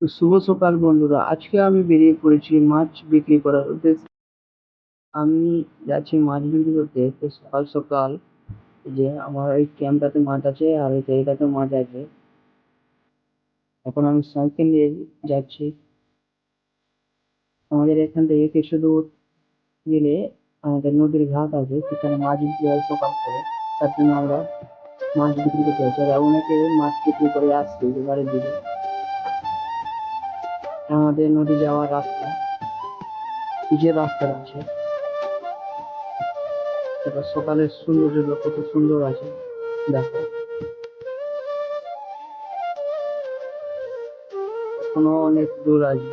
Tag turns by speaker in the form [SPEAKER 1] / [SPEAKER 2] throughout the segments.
[SPEAKER 1] তো শুভ সকাল বন্ধুরা, আজকে আমি বেরিয়ে পড়েছি মাছ বিক্রি করার উদ্দেশ্যে। আমি যাচ্ছি মাছ বিক্রি করতে। তো সকাল সকাল যে আমার এই ক্যাম্পটাতে মাছ আছে আর এই জায়গাতে মাছ আছে। এখন আমি সাইকেল নিয়ে যাচ্ছি। আমাদের এখান থেকে কিছু দূর গেলে আমাদের নদীর ঘাট আছে, সেখানে মাছ বিক্রি হয় সকাল করে। তার জন্য আমরা মাছ বিক্রি করতে যাচ্ছি, আর অনেকে মাছ বিক্রি করে আসছে যে বাড়ির দিকে। আমাদের নদী যাওয়ার রাস্তা, পিচের রাস্তা আছে। এবার সকালের সৌন্দর্যটা কত সুন্দর আছে দেখো। এখনো অনেক দূর আছে।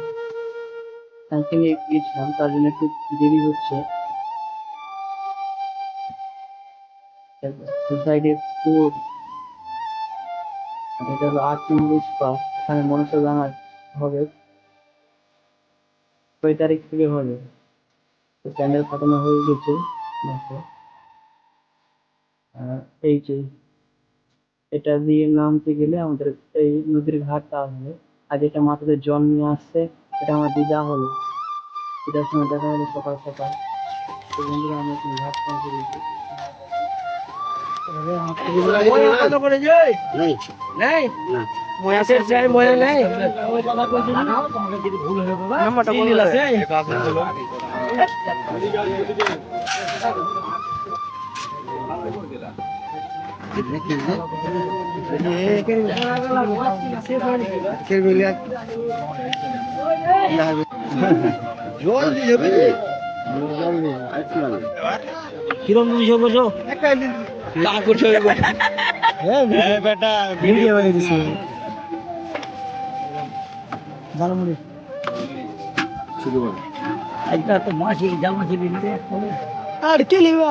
[SPEAKER 1] সাইকেল নিয়ে গিয়েছিলাম, তার জন্য একটু দেরি হচ্ছে। সোসাইটি ফুড, এটা হলো 8 নম্বর স্পট। এখানে মনসা জানার হবে 6 তারিখ থেকে হবে। তো প্যান্ডেল ফাটানো হয়ে গেছে দেখো। আর এই যে এটা দিয়ে নামতে গেলে আমাদের এই নদীর ঘাটটা হবে। আর যেটা মাথাতে জল নিয়ে আসছে, এটা আমার দিদা হলো। দিদার সময় দেখা হলো সকাল সকাল। তো বন্ধুরা, আমি এখন ঘাট পৌঁছে গেছি।
[SPEAKER 2] ময়া কত করে যাই
[SPEAKER 3] নেই
[SPEAKER 2] নাই
[SPEAKER 3] না
[SPEAKER 2] ময়া শেষ যায় ময়া নাই নাম্বারটা বলে আছে জল দিয়ে যাবে কিরম দুশো বসো তা করছো বেটা ভিডিও বানিয়ে দিছে ঝালমুড়ি
[SPEAKER 3] শুধু বল
[SPEAKER 2] একটা তো মাছি জামাছি দিতে আর কি লিবে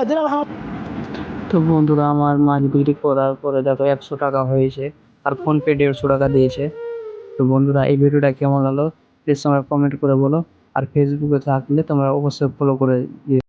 [SPEAKER 1] তো বন্ধুরা, আমার মাছ বিক্রি করার পরে দেখো 100 টাকা হয়েছে, আর ফোনপে 150 টাকা দিয়েছে। তো বন্ধুরা, এই ভিডিওটা কেমন হলো প্লিজ তোমরা কমেন্ট করে বলো। আর ফেসবুকে থাকলে তোমরা অবশ্যই ফলো করে দিও।